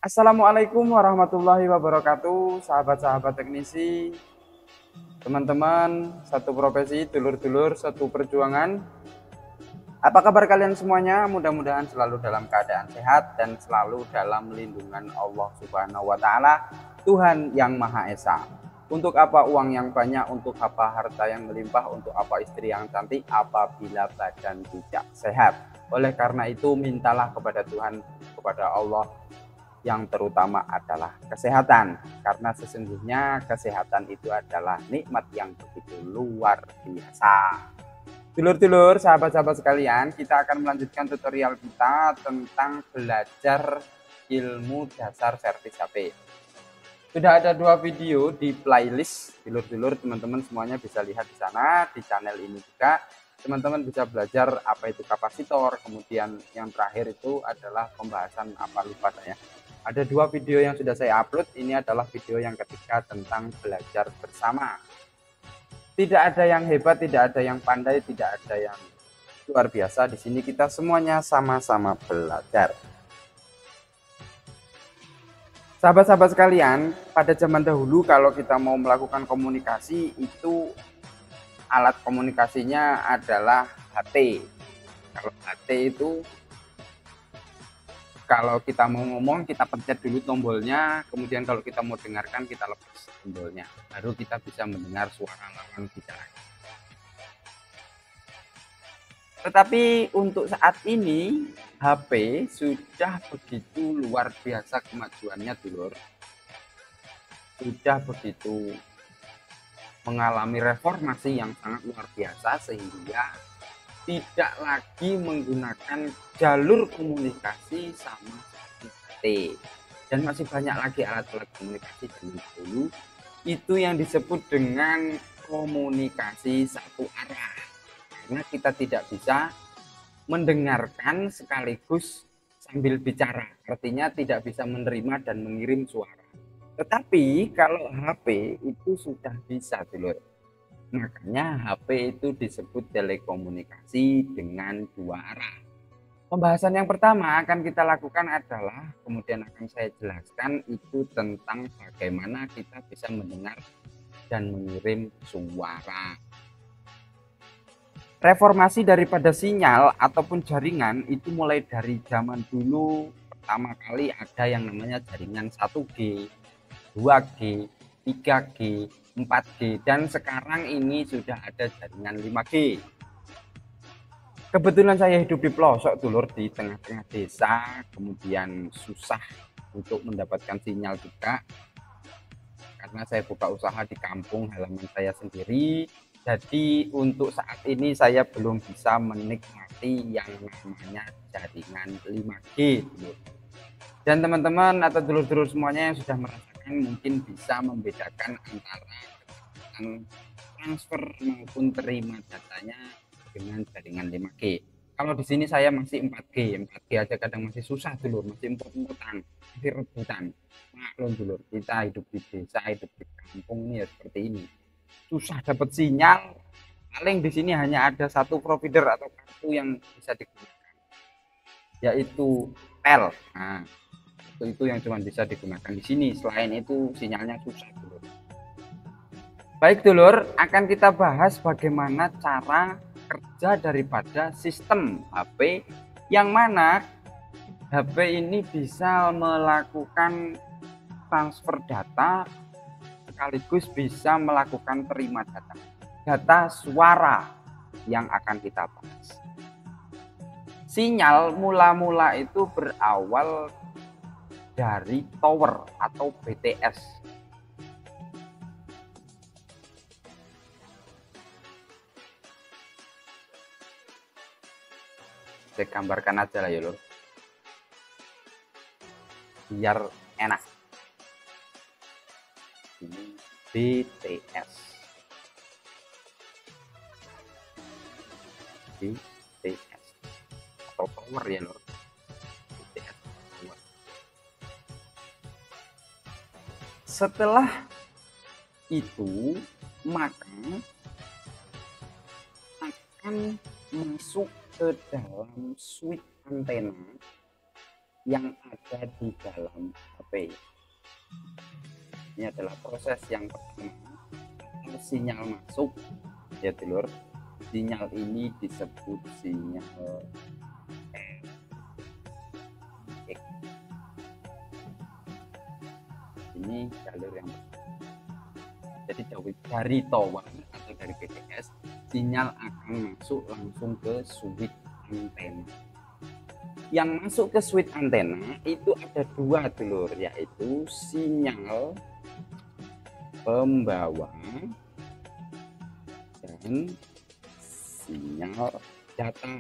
Assalamualaikum warahmatullahi wabarakatuh, sahabat-sahabat teknisi, teman-teman, satu profesi, dulur-dulur, satu perjuangan. Apa kabar kalian semuanya? Mudah-mudahan selalu dalam keadaan sehat dan selalu dalam lindungan Allah Subhanahu wa Ta'ala, Tuhan yang Maha Esa. Untuk apa uang yang banyak, untuk apa harta yang melimpah, untuk apa istri yang cantik, apabila badan tidak sehat. Oleh karena itu, mintalah kepada Tuhan, kepada Allah, yang terutama adalah kesehatan, karena sesungguhnya kesehatan itu adalah nikmat yang begitu luar biasa. Dulur-dulur, sahabat-sahabat sekalian, kita akan melanjutkan tutorial kita tentang belajar ilmu dasar servis HP. Sudah ada 2 video di playlist, dulur-dulur, teman-teman semuanya bisa lihat di sana, di channel ini juga. Teman-teman bisa belajar apa itu kapasitor, kemudian yang terakhir itu adalah pembahasan apa lupa saya. Ada 2 video yang sudah saya upload, ini adalah video yang ketiga tentang belajar bersama. Tidak ada yang hebat, tidak ada yang pandai, tidak ada yang luar biasa. Di sini kita semuanya sama-sama belajar. Sahabat-sahabat sekalian, pada zaman dahulu kalau kita mau melakukan komunikasi itu alat komunikasinya adalah HT. Kalau HT itu kalau kita mau ngomong kita pencet dulu tombolnya, kemudian kalau kita mau dengarkan kita lepas tombolnya, baru kita bisa mendengar suara lawan bicara. Tetapi untuk saat ini HP sudah begitu luar biasa kemajuannya, dulur. Sudah begitu mengalami reformasi yang sangat luar biasa sehingga tidak lagi menggunakan jalur komunikasi sama seperti HT. Dan masih banyak lagi alat-alat komunikasi zaman dulu itu yang disebut dengan komunikasi satu arah. Karena kita tidak bisa mendengarkan sekaligus sambil bicara, artinya tidak bisa menerima dan mengirim suara. Tetapi kalau HP itu sudah bisa, dulur. Makanya HP itu disebut telekomunikasi dengan 2 arah. Pembahasan yang pertama akan kita lakukan adalah, kemudian akan saya jelaskan itu tentang bagaimana kita bisa mendengar dan mengirim suara. Reformasi daripada sinyal ataupun jaringan itu mulai dari zaman dulu. Pertama kali ada yang namanya jaringan 1G, 2G, 3G, 4G, dan sekarang ini sudah ada jaringan 5G. Kebetulan saya hidup di pelosok, dulur, di tengah-tengah desa, kemudian susah untuk mendapatkan sinyal juga karena saya buka usaha di kampung halaman saya sendiri. Jadi untuk saat ini saya belum bisa menikmati yang namanya jaringan 5G, dulur. Dan teman-teman atau dulur-dulur semuanya yang sudah merasakan mungkin bisa membedakan antara transfer maupun terima datanya dengan jaringan 5G. Kalau di sini saya masih 4G, 4G aja kadang masih susah, dulur, masih empot-empotan, masih rebutan. Maklum, dulur, kita hidup di desa, hidup di kampung nih ya seperti ini. Susah dapat sinyal, paling di sini hanya ada satu provider atau kartu yang bisa digunakan, yaitu PEL. Nah, itu yang cuma bisa digunakan di sini. Selain itu sinyalnya susah, dulur. Baik, dulur, akan kita bahas bagaimana cara kerja daripada sistem HP yang mana HP ini bisa melakukan transfer data sekaligus bisa melakukan terima data suara yang akan kita bahas. Sinyal mula-mula itu berawal dari tower atau BTS. Saya gambarkan aja lah ya, lur, biar enak. Ini BTS. BTS atau tower ya, lur. BTS tower. Setelah itu maka akan masuk ke dalam switch antena yang ada di dalam HP. Ini adalah proses yang pertama, sinyal masuk ya dulur. Sinyal ini disebut sinyal X. Ini jalur yang pertama. Jadi dari tower atau dari BTS, sinyal akan masuk langsung ke switch antena. Yang masuk ke switch antena itu ada dua dulur, yaitu sinyal pembawa dan sinyal data.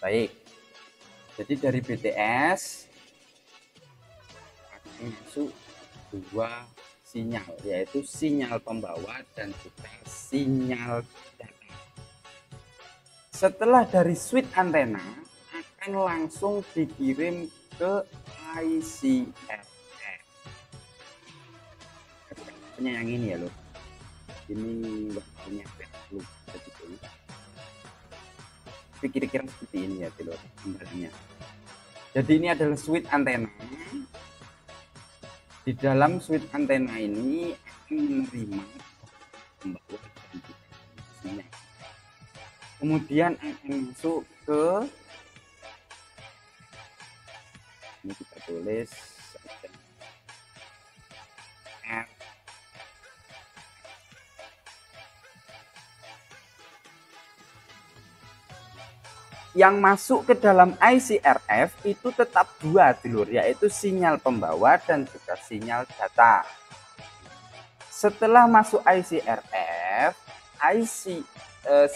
Baik, jadi dari BTS akan masuk dua sinyal, yaitu sinyal pembawa dan juga sinyal data. Setelah dari switch antena akan langsung dikirim ke ICRF. Yang ini ya loh, ini waktunya belum begitu. Kira-kira seperti ini ya dulur gambarnya. Jadi ini adalah switch antena. Di dalam switch antena ini akan menerima pembawa dan juga sinyal. Kemudian akan masuk ke, ini kita tulis R. Yang masuk ke dalam ICRF itu tetap dua dulur, yaitu sinyal pembawa dan juga sinyal data. Setelah masuk ICRF,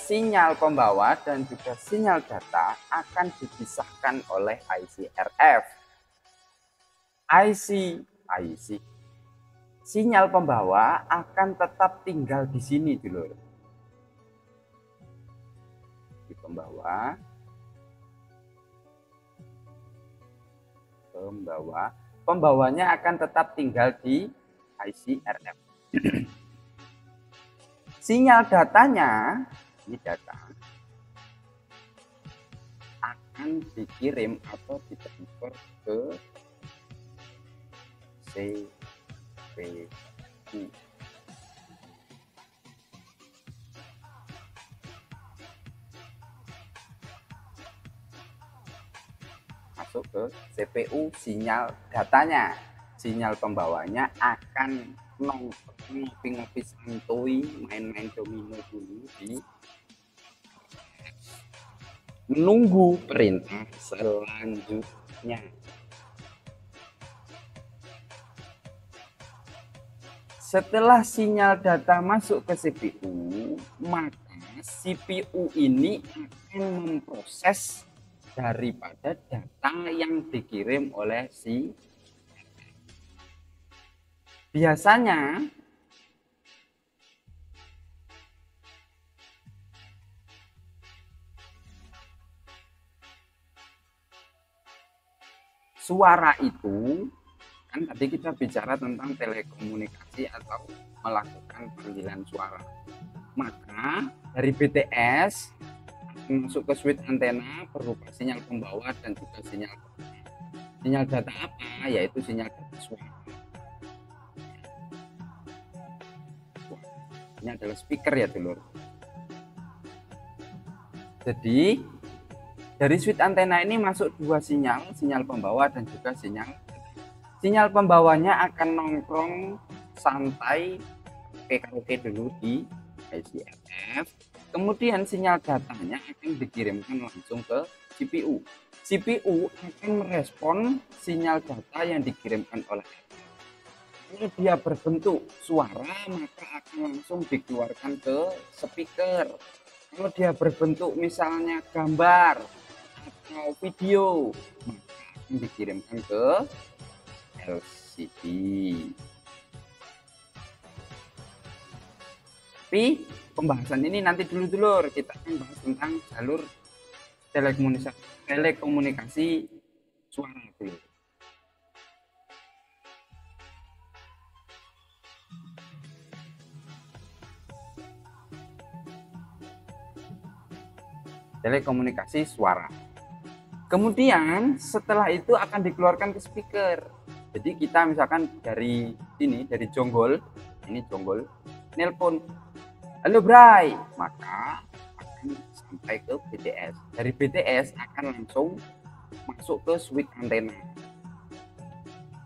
sinyal pembawa dan juga sinyal data akan dipisahkan oleh ICRF. Sinyal pembawa akan tetap tinggal di sini dulur. Di pembawanya akan tetap tinggal di ICRF. Sinyal datanya, ini data, akan dikirim atau ditransfer ke CPU. Masuk ke CPU sinyal datanya. Sinyal pembawanya akan ngopi-ngopi santuy, main-main domino dulu di menunggu perintah selanjutnya. Setelah sinyal data masuk ke CPU, maka CPU ini akan memproses daripada data yang dikirim oleh si. Biasanya suara itu, kan tadi kita bicara tentang telekomunikasi atau melakukan panggilan suara. Maka dari BTS masuk ke switch antena berupa sinyal pembawa dan juga sinyal data. Sinyal data apa? Yaitu sinyal data suara. Ini adalah speaker ya dulur. Jadi dari switch antena ini masuk dua sinyal, sinyal pembawa dan juga sinyal data. Sinyal pembawanya akan nongkrong santai karaoke dulu di ICRF. Kemudian sinyal datanya akan dikirimkan langsung ke CPU. CPU akan merespon sinyal data yang dikirimkan oleh RF. Kalau dia berbentuk suara, maka akan langsung dikeluarkan ke speaker. Kalau dia berbentuk misalnya gambar atau video, maka akan dikirimkan ke LCD. Tapi pembahasan ini nanti dulu kita akan bahas tentang jalur telekomunikasi suara dulu. telekomunikasi suara. Kemudian setelah itu akan dikeluarkan ke speaker. Jadi kita misalkan dari sini, dari jonggol, ini jonggol, nelpon, halo Bray, maka akan sampai ke BTS. Dari BTS akan langsung masuk ke switch antena.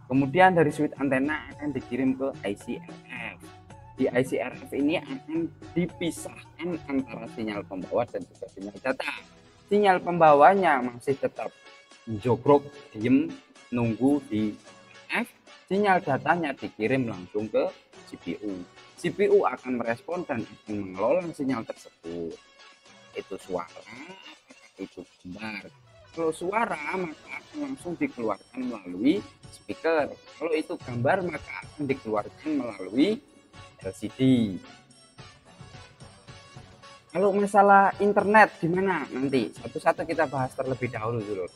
Kemudian dari switch antena akan dikirim ke IC-RF. Di IC-RF ini akan dipisahkan antara sinyal pembawa dan juga sinyal data. Sinyal pembawanya masih tetap jogrok, diem, nunggu di RF. Sinyal datanya dikirim langsung ke CPU. CPU akan merespon dan akan mengelola sinyal tersebut. Itu suara, itu gambar. Kalau suara maka akan langsung dikeluarkan melalui speaker. Kalau itu gambar maka akan dikeluarkan melalui LCD. Kalau masalah internet gimana? Nanti satu-satu kita bahas terlebih dahulu dulu.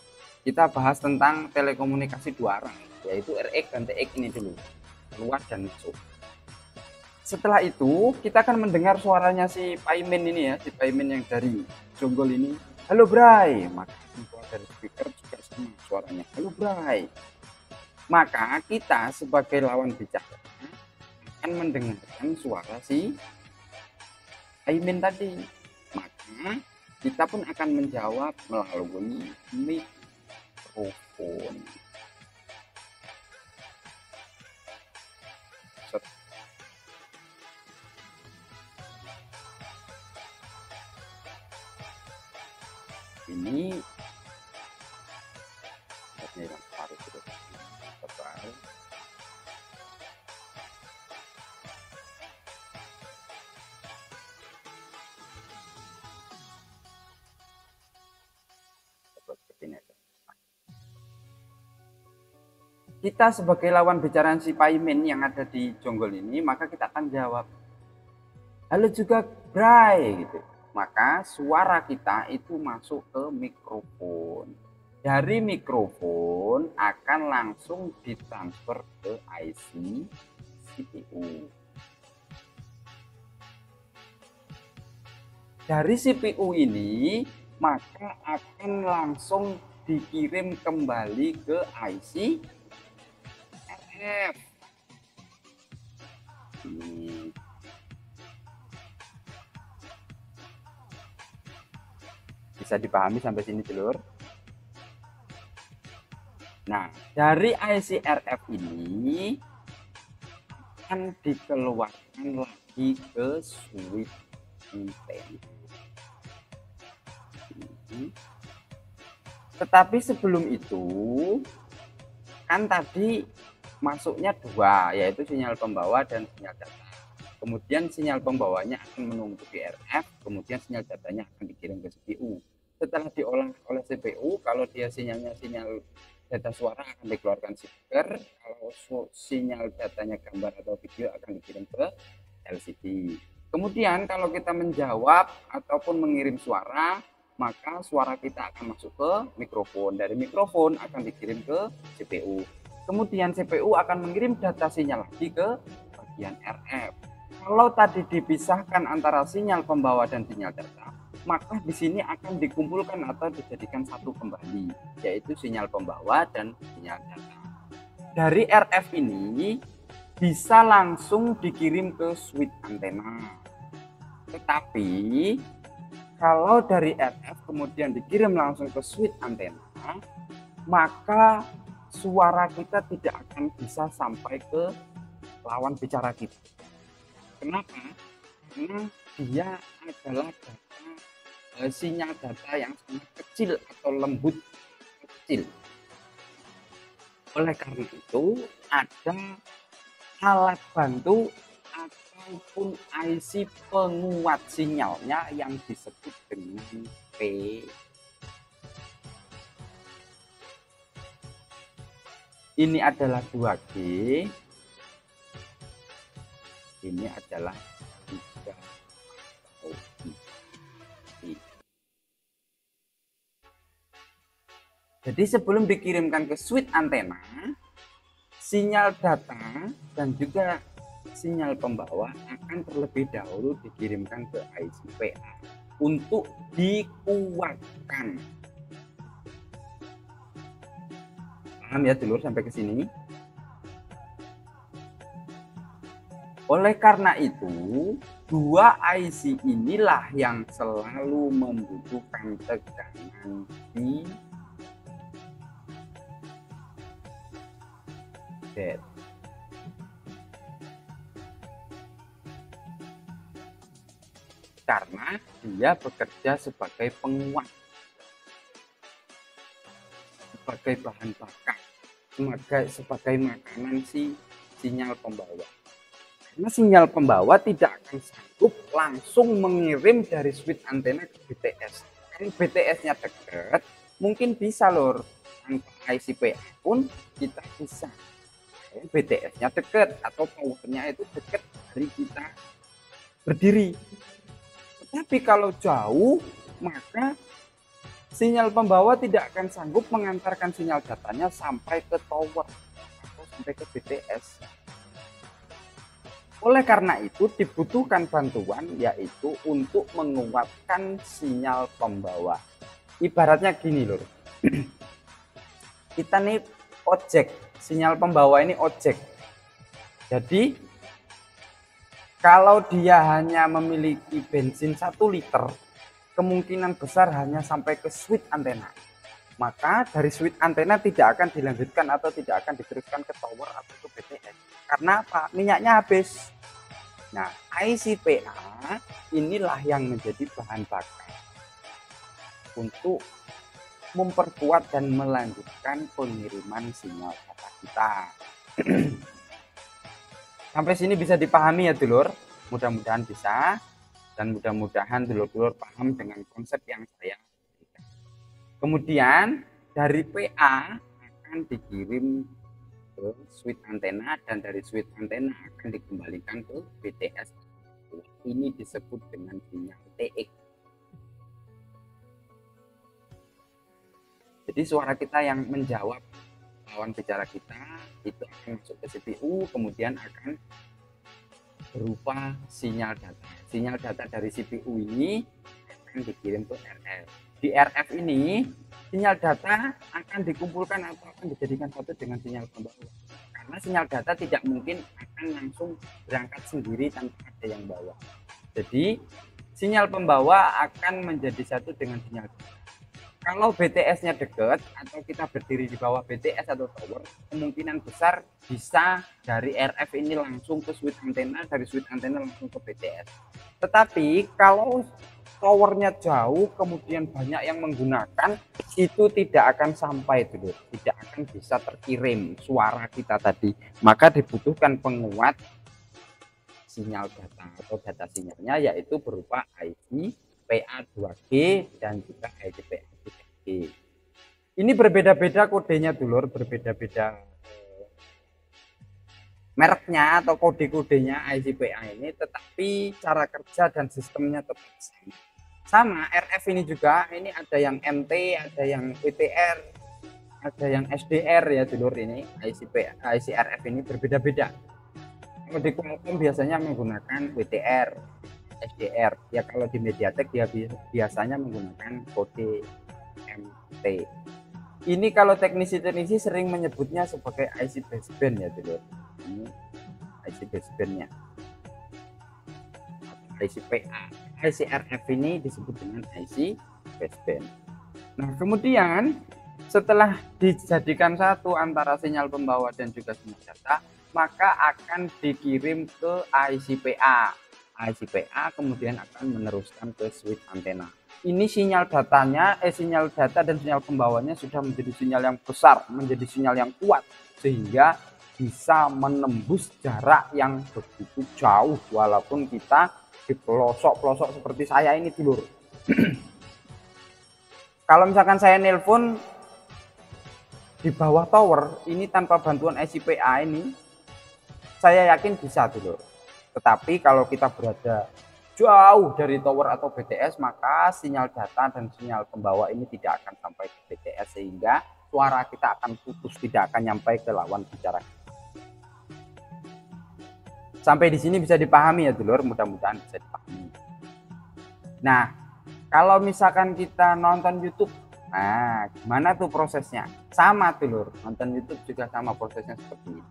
Kita bahas tentang telekomunikasi dua arah, yaitu RX dan TX ini dulu. Keluar dan masuk. Setelah itu kita akan mendengar suaranya si Paimin ini ya, si Paimin yang dari jonggol ini. Halo Bray, maka keluar dari speaker juga sama suaranya. Halo Bray. Maka kita sebagai lawan bicara akan mendengarkan suara si Paimin tadi. Maka kita pun akan menjawab melalui mikrofon. Ini harus tebal. Kita sebagai lawan bicara si Paimin yang ada di jonggol ini, maka kita akan jawab, halo juga Bray, gitu. Maka suara kita itu masuk ke mikrofon. Dari mikrofon akan langsung ditransfer ke IC CPU. Dari CPU ini maka akan langsung dikirim kembali ke IC RF. Ini bisa dipahami sampai sini dulur. Nah, dari IC RF ini akan dikeluarkan lagi ke switch antena. Tetapi sebelum itu kan tadi masuknya dua, yaitu sinyal pembawa dan sinyal data. Kemudian sinyal pembawanya akan menumpuk di RF, kemudian sinyal datanya akan dikirim ke CPU. Setelah diolah oleh CPU, kalau dia sinyalnya sinyal data suara akan dikeluarkan speaker, kalau sinyal datanya gambar atau video akan dikirim ke LCD. Kemudian kalau kita menjawab ataupun mengirim suara, maka suara kita akan masuk ke mikrofon. Dari mikrofon akan dikirim ke CPU. Kemudian CPU akan mengirim data sinyal lagi ke bagian RF. Kalau tadi dipisahkan antara sinyal pembawa dan sinyal data, maka di sini akan dikumpulkan atau dijadikan satu kembali, yaitu sinyal pembawa dan sinyal data. Dari RF ini bisa langsung dikirim ke switch antena. Tetapi kalau dari RF kemudian dikirim langsung ke switch antena, maka suara kita tidak akan bisa sampai ke lawan bicara kita. Kenapa? Karena dia adalah sinyal data yang sangat kecil atau lembut kecil. Oleh karena itu ada alat bantu ataupun IC penguat sinyalnya yang disebut dengan P. Ini adalah 2G. Ini adalah 3 atau 4G. Jadi sebelum dikirimkan ke switch antena, sinyal data dan juga sinyal pembawa akan terlebih dahulu dikirimkan ke IC PA. untuk dikuatkan. Paham ya dulur sampai ke sini? Oleh karena itu, dua IC inilah yang selalu membutuhkan tegangan di Z. Karena dia bekerja sebagai penguat, sebagai bahan bakar, sebagai makanan si sinyal pembawa. Karena sinyal pembawa tidak akan sanggup langsung mengirim dari switch antena ke BTS. Kalau BTS-nya dekat, mungkin bisa lor. Tanpa ICPA pun kita bisa. Kalau BTS-nya dekat atau powernya itu dekat dari kita berdiri. Tetapi kalau jauh, maka sinyal pembawa tidak akan sanggup mengantarkan sinyal datanya sampai ke tower atau sampai ke BTS. Oleh karena itu dibutuhkan bantuan yaitu untuk menguatkan sinyal pembawa. Ibaratnya gini lho. Kita nih ojek, sinyal pembawa ini ojek. Jadi kalau dia hanya memiliki bensin 1 liter, kemungkinan besar hanya sampai ke switch antena. Maka dari switch antena tidak akan dilanjutkan atau tidak akan diteruskan ke tower atau ke BTS. Karena apa? Minyaknya habis. Nah, ICPA inilah yang menjadi bahan bakar untuk memperkuat dan melanjutkan pengiriman sinyal data kita. Sampai sini bisa dipahami ya dulur? Mudah-mudahan bisa, dan mudah-mudahan dulur-dulur paham dengan konsep yang saya berikan. Kemudian dari PA akan dikirim ke switch antena, dan dari switch antena akan dikembalikan ke BTS. Ini disebut dengan sinyal TX. Jadi suara kita yang menjawab lawan bicara kita itu akan masuk ke CPU, kemudian akan berupa sinyal data. Sinyal data dari CPU ini akan dikirim ke RF. Di RF ini sinyal data akan dikumpulkan atau akan dijadikan satu dengan sinyal pembawa. Karena sinyal data tidak mungkin akan langsung berangkat sendiri tanpa ada yang bawa. Jadi sinyal pembawa akan menjadi satu dengan sinyal data. Kalau BTS-nya dekat atau kita berdiri di bawah BTS atau tower, kemungkinan besar bisa dari RF ini langsung ke switch antena, dari switch antena langsung ke BTS. Tetapi kalau towernya jauh, kemudian banyak yang menggunakan, itu tidak akan sampai dulu, tidak akan bisa terkirim suara kita tadi. Maka dibutuhkan penguat sinyal data atau data sinyalnya, yaitu berupa IC PA2G dan juga ICPA 3G. Ini berbeda-beda kodenya dulur, berbeda-beda mereknya atau kode-kodenya ICPA ini, tetapi cara kerja dan sistemnya tetap sama. Sama RF ini juga, ini ada yang MT, ada yang WTR, ada yang SDR ya dulur. Ini IC RF ini berbeda-beda. Kalau di Qualcomm biasanya menggunakan WTR, SDR. Ya kalau di MediaTek dia biasanya menggunakan kode MT. Ini kalau teknisi-teknisi sering menyebutnya sebagai IC baseband ya dulur. Ini IC basebandnya. ICPA, IC RF ini disebut dengan IC baseband. Nah kemudian setelah dijadikan satu antara sinyal pembawa dan juga sinyal data, maka akan dikirim ke ICPA. ICPA kemudian akan meneruskan ke switch antena. Ini sinyal datanya, sinyal data dan sinyal pembawanya sudah menjadi sinyal yang besar, menjadi sinyal yang kuat, sehingga bisa menembus jarak yang begitu jauh walaupun kita di pelosok-pelosok seperti saya ini dulur. Kalau misalkan saya nelpon di bawah tower ini tanpa bantuan ICPA ini, saya yakin bisa dulur. Tetapi kalau kita berada jauh dari tower atau BTS, maka sinyal data dan sinyal pembawa ini tidak akan sampai ke BTS, sehingga suara kita akan putus, tidak akan nyampai ke lawan bicara kita. Sampai di sini bisa dipahami ya dulur, mudah-mudahan bisa dipahami. Nah, Kalau misalkan kita nonton YouTube, nah gimana tuh prosesnya? Sama dulur, nonton YouTube juga sama prosesnya seperti ini.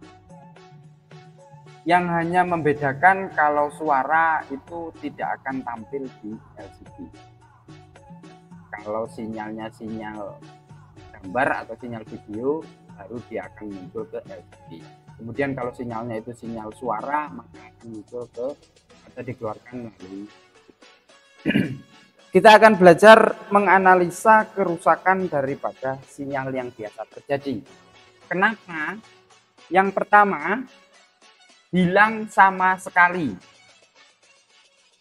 Yang hanya membedakan kalau suara itu tidak akan tampil di LCD. Kalau sinyalnya sinyal gambar atau sinyal video, baru dia akan muncul ke LCD. Kemudian kalau sinyalnya itu sinyal suara, maka akan muncul ke atau dikeluarkan melalui. Kita akan belajar menganalisa kerusakan daripada sinyal yang biasa terjadi. Kenapa? Yang pertama, hilang sama sekali.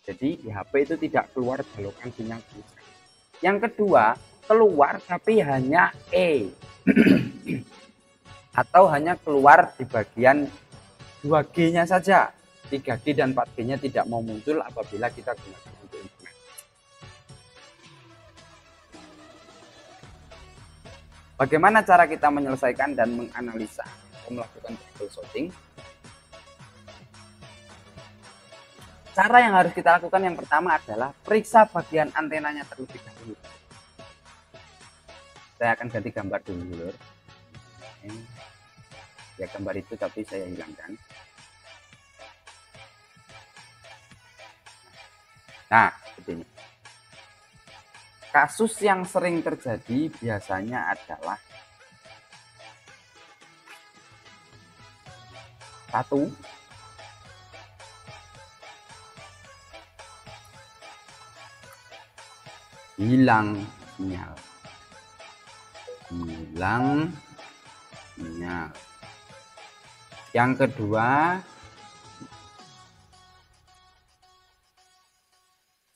Jadi di HP itu tidak keluar belokan sinyal. Yang kedua, keluar tapi hanya E. Atau hanya keluar di bagian 2G-nya saja. 3G dan 4G-nya tidak mau muncul apabila kita gunakan untuk internet. Bagaimana cara kita menyelesaikan dan menganalisa atau melakukan troubleshooting? Cara yang harus kita lakukan yang pertama adalah periksa bagian antenanya terlebih dahulu. Saya akan ganti gambar dulu. Ya gambar itu tapi saya hilangkan. Nah, seperti ini. Kasus yang sering terjadi biasanya adalah satu, hilang sinyal. Yang kedua,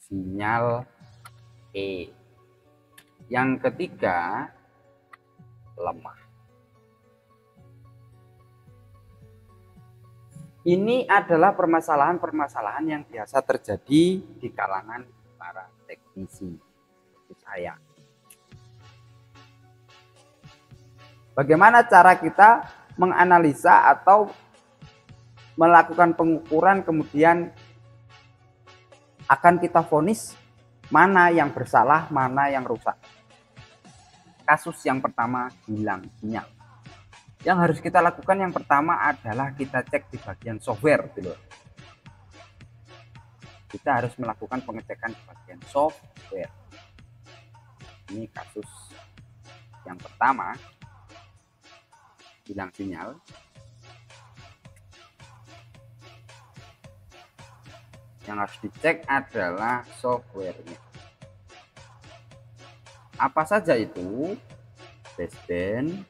sinyal E. Yang ketiga, lemah. Ini adalah permasalahan-permasalahan yang biasa terjadi di kalangan para teknisi seperti saya. Bagaimana cara kita menganalisa atau melakukan pengukuran kemudian akan kita vonis mana yang bersalah, mana yang rusak. Kasus yang pertama, hilang sinyal. Yang harus kita lakukan yang pertama adalah kita cek di bagian software dulu. Kita harus melakukan pengecekan di bagian software. Ini kasus yang pertama, hilang sinyal. Yang harus dicek adalah softwarenya. Apa saja itu? Baseband,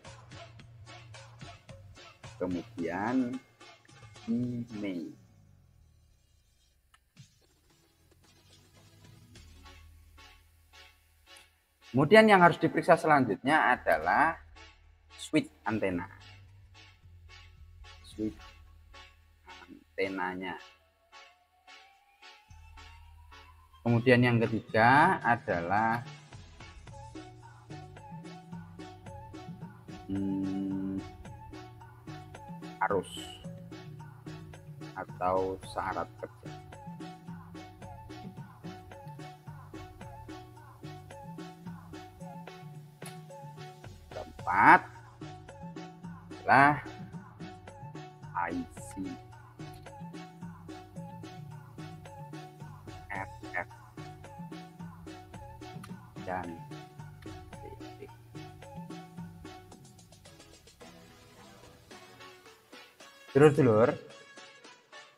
kemudian email. Kemudian yang harus diperiksa selanjutnya adalah switch antena. Switch antenanya. Kemudian yang ketiga adalah arus atau syarat kerja. Keempat adalah IC FF dan PP. Dulur-dulur,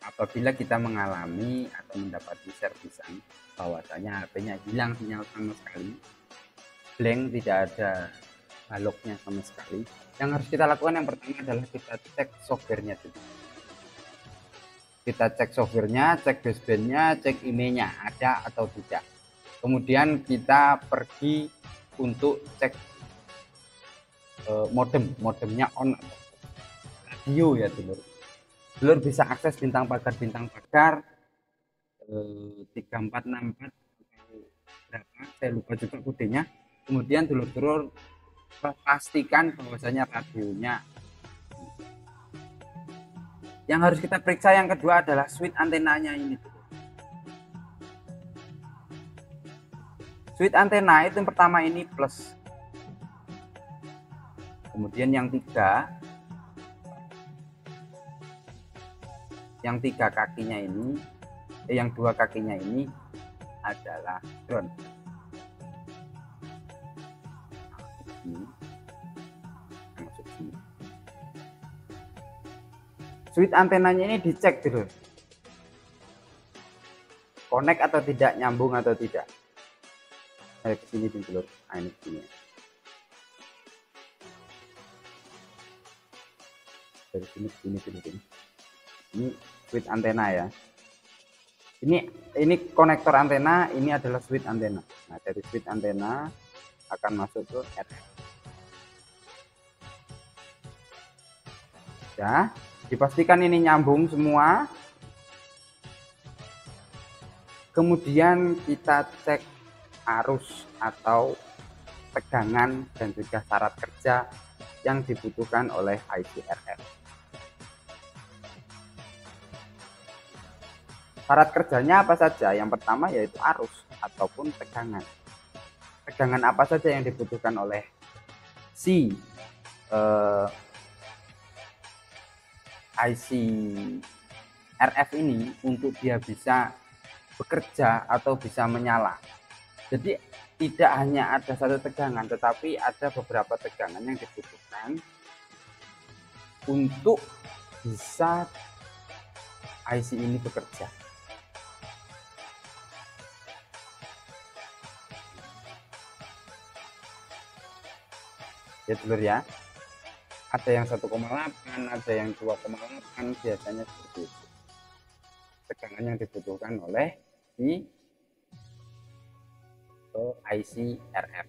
apabila kita mengalami atau mendapati servisan bahwasanya HP-nya hilang sinyal sama sekali, blank, tidak ada baloknya sama sekali, yang harus kita lakukan yang pertama adalah kita cek softwarenya dulu. Kita cek softwarenya, cek basebandnya, cek emailnya ada atau tidak. Kemudian kita pergi untuk cek modemnya on atau radio ya dulur. Dulur bisa akses bintang pagar 3464 atau berapa, saya lupa juga kodenya. Kemudian dulur-dulur pastikan bahwasanya radionya. Yang harus kita periksa yang kedua adalah switch antenanya ini. Switch antena itu yang pertama ini plus. Kemudian yang tiga kakinya ini, yang dua kakinya ini adalah ground. Masuk sini. Switch antenanya ini dicek dulu, connect atau tidak, nyambung atau tidak. Ke sini dulu. Nah, ini sini. Dari sini dulu. Ini switch antena ya. Ini konektor antena, ini adalah switch antena. Nah, dari switch antena akan masuk ke RF. Ya, dipastikan ini nyambung semua. Kemudian kita cek arus atau tegangan dan juga syarat kerja yang dibutuhkan oleh IC RF. Syarat kerjanya apa saja? Yang pertama yaitu arus ataupun tegangan. Tegangan apa saja yang dibutuhkan oleh si IC RF ini untuk dia bisa bekerja atau bisa menyala. Jadi tidak hanya ada satu tegangan, tetapi ada beberapa tegangan yang dibutuhkan untuk bisa IC ini bekerja. Ya telur ya, ada yang 1,8, ada yang 2,8, biasanya seperti itu tegangan yang dibutuhkan oleh si IC RF.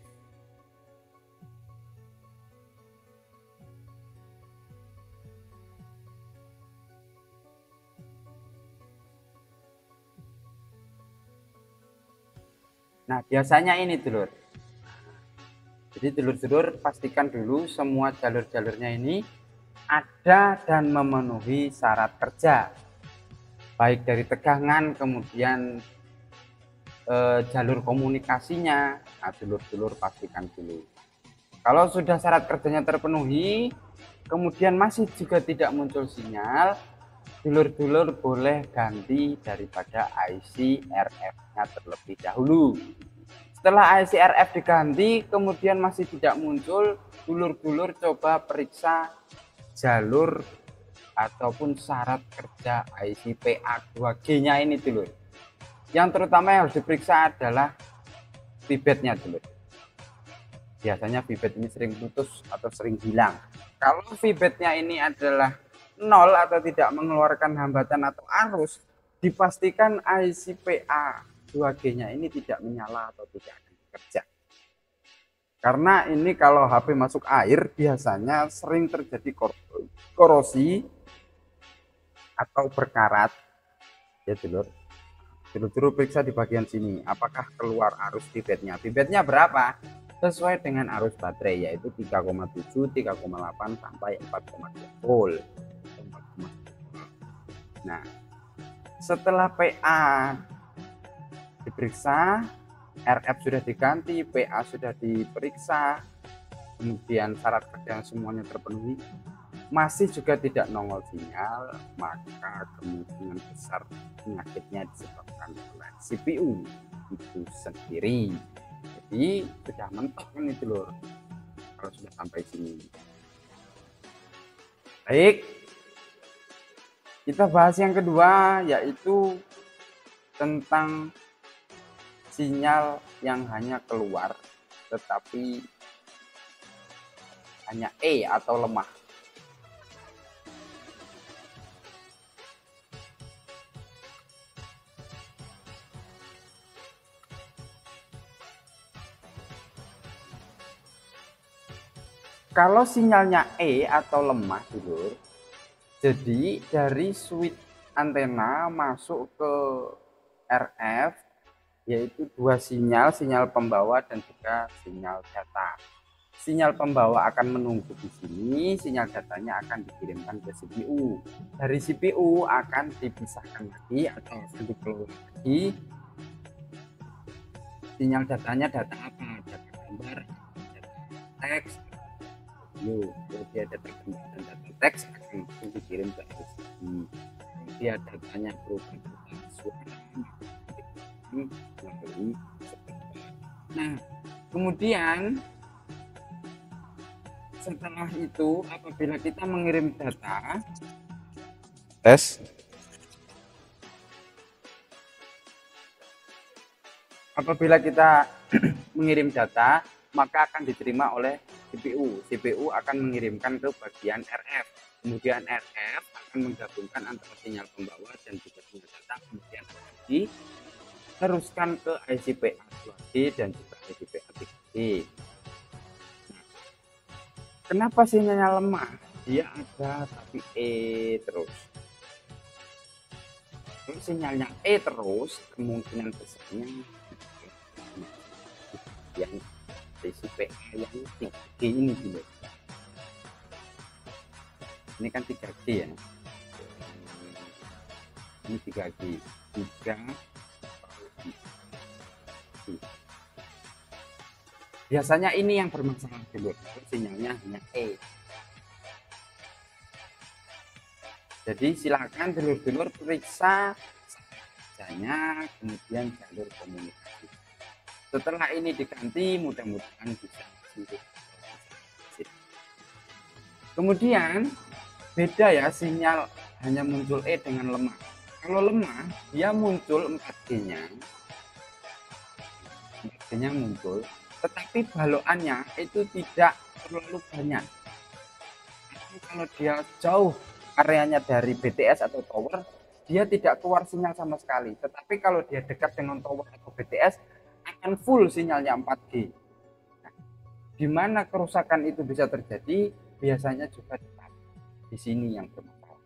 Nah, biasanya ini telur. Jadi telur-telur pastikan dulu semua jalur-jalurnya ini ada dan memenuhi syarat kerja. Baik dari tegangan, kemudian jalur komunikasinya. Nah, telur-telur pastikan dulu. Kalau sudah syarat kerjanya terpenuhi, kemudian masih juga tidak muncul sinyal, telur-telur boleh ganti daripada IC RF-nya terlebih dahulu. Setelah IC RF diganti, kemudian masih tidak muncul, dulur-dulur coba periksa jalur ataupun syarat kerja IC PA2G-nya ini dulu. Yang terutama yang harus diperiksa adalah pivotnya dulu. Biasanya pivot ini sering putus atau sering hilang. Kalau pivotnya ini adalah 0 atau tidak mengeluarkan hambatan atau arus, dipastikan IC PA2G-nya ini tidak menyala atau tidak akan bekerja. Karena ini kalau HP masuk air biasanya sering terjadi korosi atau berkarat. Ya dulu periksa di bagian sini apakah keluar arus pivotnya. Pivotnya berapa? Sesuai dengan arus baterai, yaitu 3,7, 3,8 sampai 4,2 volt. Nah, setelah PA diperiksa, RF sudah diganti, PA sudah diperiksa, kemudian syarat kerja semuanya terpenuhi, masih juga tidak nongol sinyal, maka kemungkinan besar penyakitnya disebabkan oleh CPU itu sendiri. Jadi sudah mentok ini telur kalau sudah sampai sini. Baik, kita bahas yang kedua, yaitu tentang sinyal yang hanya keluar tetapi hanya E atau lemah. Kalau sinyalnya E atau lemah dulu, jadi dari switch antena masuk ke RF, yaitu dua sinyal, sinyal pembawa dan juga sinyal data. Sinyal pembawa akan menunggu di sini, sinyal datanya akan dikirimkan ke CPU. Dari CPU akan dipisahkan lagi atau dikeluarkan lagi sinyal datanya data apa, data gambar, data teks, video. Kalau dia data gambar dan data teks akan langsung dikirim ke RSID. Kalau dia datanya berupa data suara melalui seperti. Nah, kemudian setelah itu apabila kita mengirim data apabila kita mengirim data maka akan diterima oleh CPU. CPU akan mengirimkan ke bagian RF. Kemudian RF akan menggabungkan antara sinyal pembawa dan juga sinyal data, kemudian akan diteruskan ke ICPA 2G dan juga ICPA 3G. Kenapa sinyalnya lemah? Dia ada tapi terus. Kalau sinyalnya terus, kemungkinan besarnya yang ICPA yang 3G ini dulu. Ini kan 3G ya. Ini 3G. 3 biasanya ini yang bermasalah dulu, sinyalnya hanya jadi silakan dulur-dulur periksa saja, kemudian jalur komunikasi. Setelah ini diganti, mudah-mudahan bisa sembuh. Kemudian beda ya, sinyal hanya muncul dengan lemah. Kalau lemah dia muncul 4G-nya, 4G-nya muncul, tetapi balokannya itu tidak terlalu banyak. Kalau dia jauh areanya dari BTS atau tower, dia tidak keluar sinyal sama sekali. Tetapi kalau dia dekat dengan tower atau BTS, akan full sinyalnya 4G. Nah, di mana kerusakan itu bisa terjadi? Biasanya juga di sini yang bermasalah.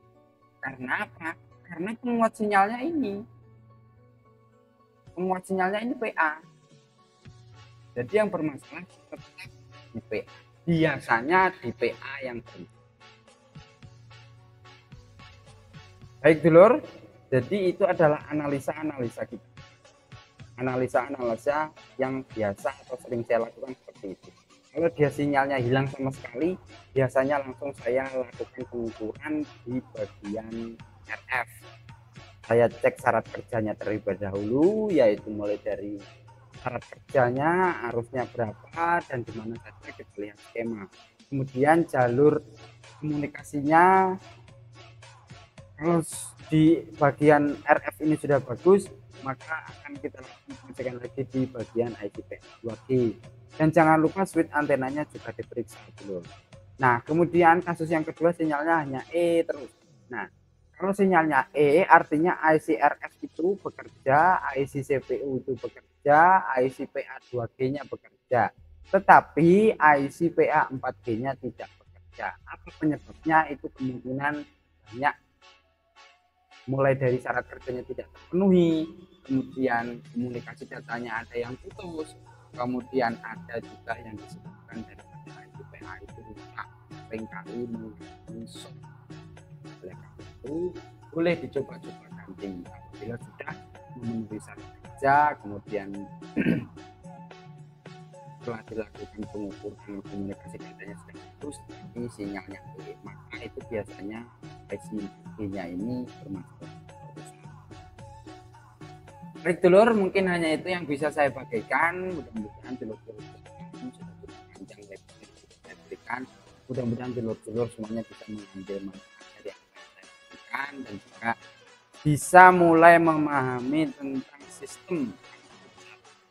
Karena apa? Karena penguat sinyalnya ini. Penguat sinyalnya ini PA. Jadi yang bermasalah tetap di PA. Biasanya di PA yang bermasalah. Baik dulur, jadi itu adalah analisa-analisa kita. Analisa-analisa yang biasa atau sering saya lakukan seperti itu. Kalau dia sinyalnya hilang sama sekali, biasanya langsung saya lakukan pengukuran di bagian RF. Saya cek syarat kerjanya terlebih dahulu, yaitu mulai dari syarat kerjanya, arusnya berapa, dan di mana saja kita lihat skema. Kemudian jalur komunikasinya, kalau di bagian RF ini sudah bagus, maka akan kita lakukan lagi di bagian ICPA 2G. Dan jangan lupa switch antenanya juga diperiksa dulu. Nah, kemudian kasus yang kedua sinyalnya hanya terus. Nah, kalau sinyalnya artinya IC RF itu bekerja, IC CPU itu bekerja, IC PA 2G-nya bekerja. Tetapi IC PA 4G-nya tidak bekerja. Apa penyebabnya? Itu kemungkinan banyak, mulai dari syarat kerjanya tidak terpenuhi, kemudian komunikasi datanya ada yang putus, kemudian ada juga yang disebutkan dari ICPA itu rusak, seringkali muncul. Oleh karena itu boleh dicoba-coba ganti apabila sudah memenuhi syarat kerja, kemudian setelah dilakukan pengukuran komunikasi datanya sudah bagus tapi sinyalnya maka itu biasanya IC-nya ini bermasalah. Baik dulur, mungkin hanya itu yang bisa saya bagikan. Mudah-mudahan dulur-dulur sudah cukup panjang lebar saya berikan. Mudah-mudahan dulur-dulur semuanya bisa mengambil manfaat dari apa yang saya berikan dan juga bisa mulai memahami tentang sistem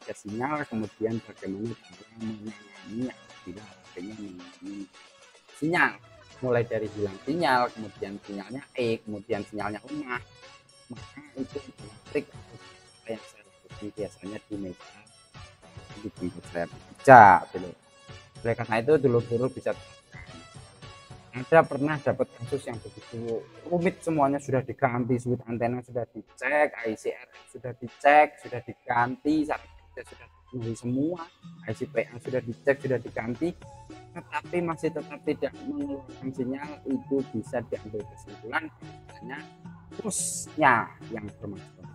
sinyal, kemudian bagaimana cara menangani apabila HP-nya mengalami sinyal, mulai dari hilang sinyal, kemudian sinyalnya kemudian sinyalnya lemah. Maka itu adalah trik yang saya lakukan biasanya di meja di tempat saya bekerja dulu. Oleh karena itu dulur-dulur bisa ada pernah dapat kasus yang begitu rumit, semuanya sudah diganti, switch antena sudah dicek, ICR sudah dicek, sudah diganti, syarat kerja sudah dipenuhi semua, ICPA sudah dicek, sudah diganti, tetapi masih tetap tidak mengeluarkan sinyal. Itu bisa diambil kesimpulan hanya pusnya yang bermasalah.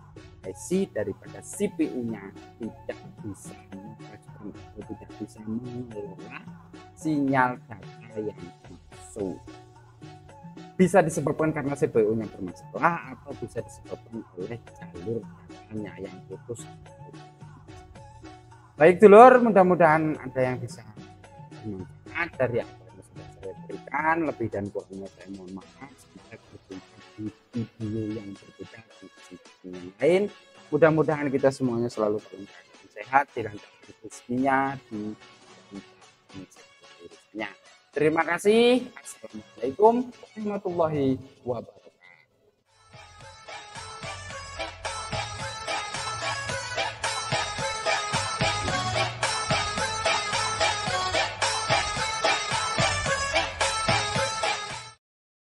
IC daripada CPU-nya tidak bisa merespon atau tidak bisa mengelola sinyal data yang masuk. Bisa disebabkan karena CPU-nya bermasalah atau bisa disebabkan oleh jalur datanya yang putus. Baik dulur, mudah-mudahan ada yang bisa bermanfaat dari apa yang sudah saya berikan. Lebih dan kurangnya saya mohon maaf. Sampai berjumpa di video yang berbeda di kesempatan yang lain. Mudah-mudahan kita semuanya selalu dalam keadaan sehat, dilancarkan rezekinya, di Terima kasih. Assalamualaikum warahmatullahi wabarakatuh.